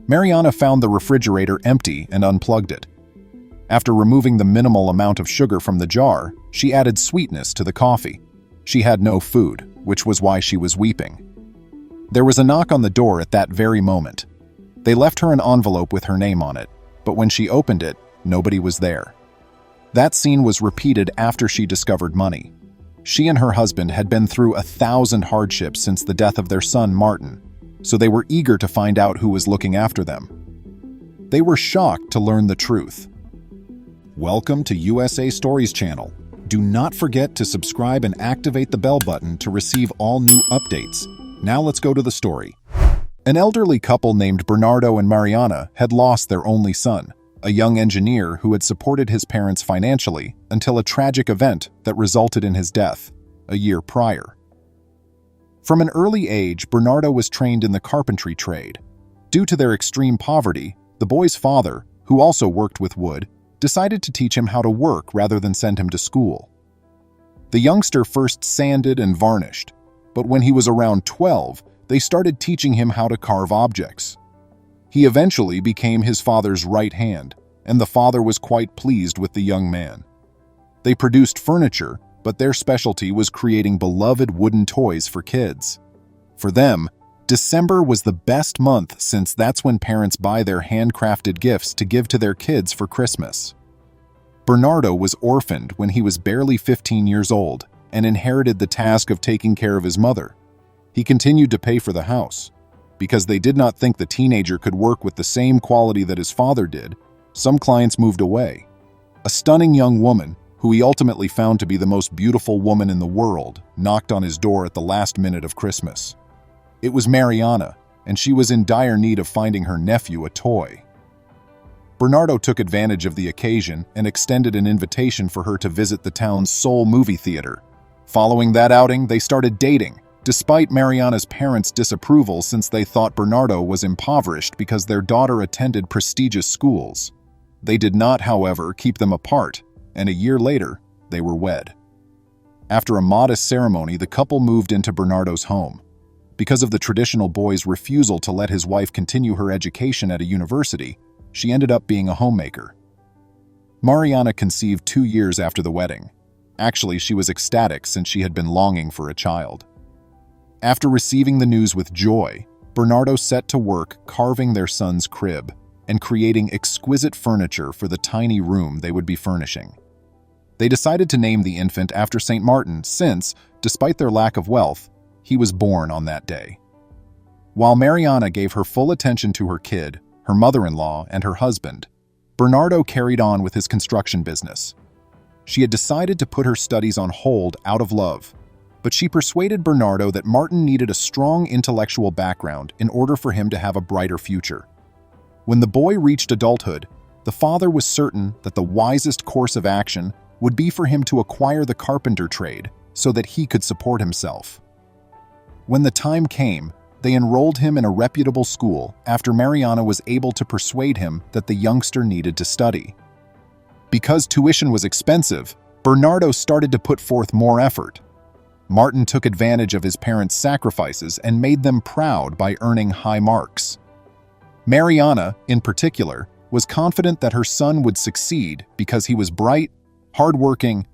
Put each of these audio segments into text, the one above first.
Mariana found the refrigerator empty and unplugged it. After removing the minimal amount of sugar from the jar, she added sweetness to the coffee. She had no food, which was why she was weeping. There was a knock on the door at that very moment. They left her an envelope with her name on it, but when she opened it, nobody was there. That scene was repeated after she discovered money. She and her husband had been through 1,000 hardships since the death of their son, Martin, so they were eager to find out who was looking after them. They were shocked to learn the truth. Welcome to USA Stories channel. Do not forget to subscribe and activate the bell button to receive all new updates. Now let's go to the story. An elderly couple named Bernardo and Mariana had lost their only son, a young engineer who had supported his parents financially until a tragic event that resulted in his death a year prior. From an early age, Bernardo was trained in the carpentry trade. Due to their extreme poverty, the boy's father, who also worked with wood, decided to teach him how to work rather than send him to school. The youngster first sanded and varnished, but when he was around 12, they started teaching him how to carve objects. He eventually became his father's right hand, and the father was quite pleased with the young man. They produced furniture, but their specialty was creating beloved wooden toys for kids. For them, December was the best month since that's when parents buy their handcrafted gifts to give to their kids for Christmas. Bernardo was orphaned when he was barely 15 years old and inherited the task of taking care of his mother. He continued to pay for the house. Because they did not think the teenager could work with the same quality that his father did, some clients moved away. A stunning young woman, who he ultimately found to be the most beautiful woman in the world, knocked on his door at the last minute of Christmas. It was Mariana, and she was in dire need of finding her nephew a toy. Bernardo took advantage of the occasion and extended an invitation for her to visit the town's sole movie theater. Following that outing, they started dating, despite Mariana's parents' disapproval since they thought Bernardo was impoverished because their daughter attended prestigious schools. They did not, however, keep them apart, and a year later, they were wed. After a modest ceremony, the couple moved into Bernardo's home. Because of the traditional boy's refusal to let his wife continue her education at a university, she ended up being a homemaker. Mariana conceived 2 years after the wedding. Actually, she was ecstatic since she had been longing for a child. After receiving the news with joy, Bernardo set to work carving their son's crib and creating exquisite furniture for the tiny room they would be furnishing. They decided to name the infant after St. Martin since, despite their lack of wealth, he was born on that day. While Mariana gave her full attention to her kid, her mother-in-law, and her husband, Bernardo carried on with his construction business. She had decided to put her studies on hold out of love, but she persuaded Bernardo that Martin needed a strong intellectual background in order for him to have a brighter future. When the boy reached adulthood, the father was certain that the wisest course of action would be for him to acquire the carpenter trade so that he could support himself. When the time came, they enrolled him in a reputable school after Mariana was able to persuade him that the youngster needed to study. Because tuition was expensive, Bernardo started to put forth more effort. Martin took advantage of his parents' sacrifices and made them proud by earning high marks. Mariana, in particular, was confident that her son would succeed because he was bright, hardworking,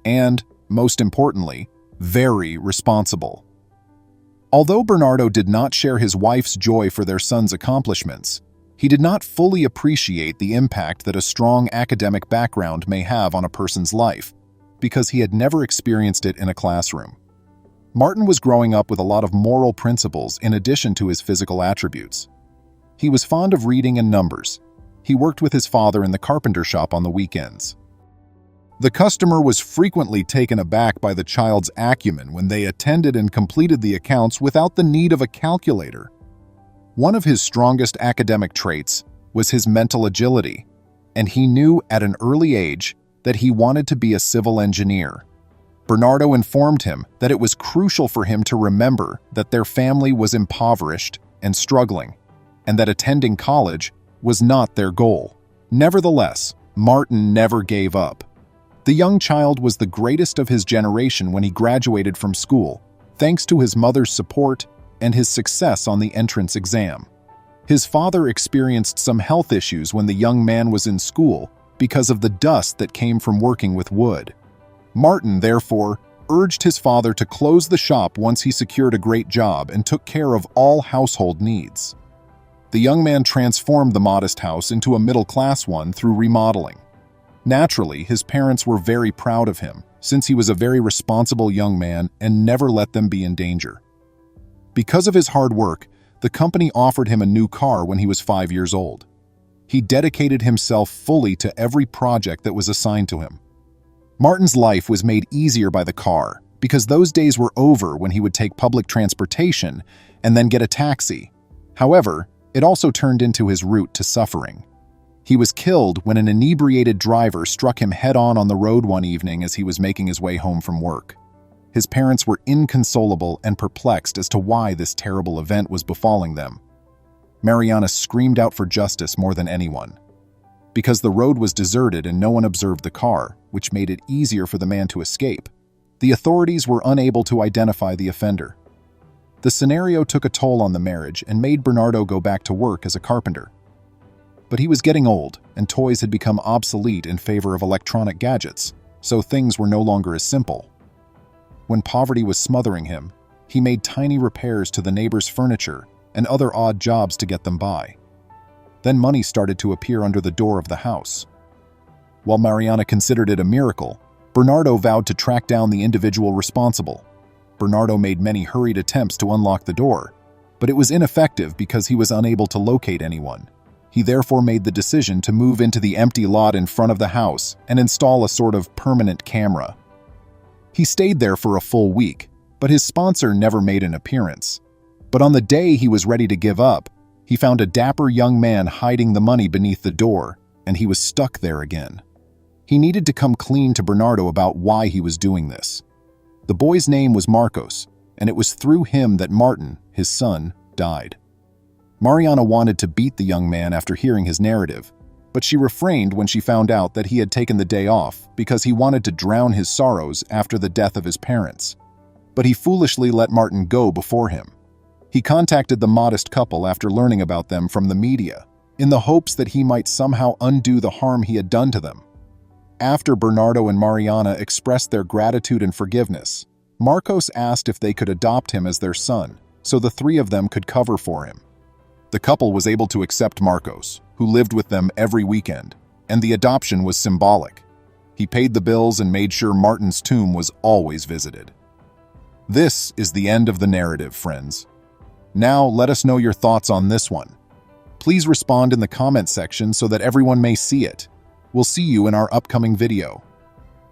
and, most importantly, very responsible. Although Bernardo did not share his wife's joy for their son's accomplishments, he did not fully appreciate the impact that a strong academic background may have on a person's life, because he had never experienced it in a classroom. Martin was growing up with a lot of moral principles in addition to his physical attributes. He was fond of reading and numbers. He worked with his father in the carpenter shop on the weekends. The customer was frequently taken aback by the child's acumen when they attended and completed the accounts without the need of a calculator. One of his strongest academic traits was his mental agility, and he knew at an early age that he wanted to be a civil engineer. Bernardo informed him that it was crucial for him to remember that their family was impoverished and struggling, and that attending college was not their goal. Nevertheless, Martin never gave up. The young child was the greatest of his generation when he graduated from school, thanks to his mother's support and his success on the entrance exam. His father experienced some health issues when the young man was in school because of the dust that came from working with wood. Martin, therefore, urged his father to close the shop once he secured a great job and took care of all household needs. The young man transformed the modest house into a middle-class one through remodeling. Naturally, his parents were very proud of him, since he was a very responsible young man and never let them be in danger. Because of his hard work, the company offered him a new car when he was 5 years old. He dedicated himself fully to every project that was assigned to him. Martin's life was made easier by the car, because those days were over when he would take public transportation and then get a taxi. However, it also turned into his route to suffering. He was killed when an inebriated driver struck him head-on on the road one evening as he was making his way home from work. His parents were inconsolable and perplexed as to why this terrible event was befalling them. Mariana screamed out for justice more than anyone. Because the road was deserted and no one observed the car, which made it easier for the man to escape, the authorities were unable to identify the offender. The scenario took a toll on the marriage and made Bernardo go back to work as a carpenter. But he was getting old, and toys had become obsolete in favor of electronic gadgets, so things were no longer as simple. When poverty was smothering him, he made tiny repairs to the neighbors' furniture and other odd jobs to get them by. Then money started to appear under the door of the house. While Mariana considered it a miracle, Bernardo vowed to track down the individual responsible. Bernardo made many hurried attempts to unlock the door, but it was ineffective because he was unable to locate anyone. He therefore made the decision to move into the empty lot in front of the house and install a sort of permanent camera. He stayed there for a full week, but his sponsor never made an appearance. But on the day he was ready to give up, he found a dapper young man hiding the money beneath the door, and he was stuck there again. He needed to come clean to Bernardo about why he was doing this. The boy's name was Marcos, and it was through him that Martin, his son, died. Mariana wanted to beat the young man after hearing his narrative, but she refrained when she found out that he had taken the day off because he wanted to drown his sorrows after the death of his parents. But he foolishly let Martin go before him. He contacted the modest couple after learning about them from the media, in the hopes that he might somehow undo the harm he had done to them. After Bernardo and Mariana expressed their gratitude and forgiveness, Marcos asked if they could adopt him as their son, so the three of them could cover for him. The couple was able to accept Marcos, who lived with them every weekend, and the adoption was symbolic. He paid the bills and made sure Martin's tomb was always visited. This is the end of the narrative, friends. Now let us know your thoughts on this one. Please respond in the comment section so that everyone may see it. We'll see you in our upcoming video.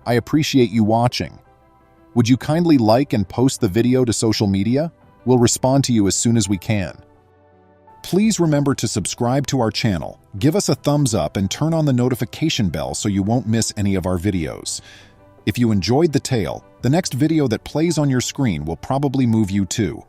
I appreciate you watching. Would you kindly like and post the video to social media? We'll respond to you as soon as we can. Please remember to subscribe to our channel, give us a thumbs up, and turn on the notification bell so you won't miss any of our videos. If you enjoyed the tale, the next video that plays on your screen will probably move you too.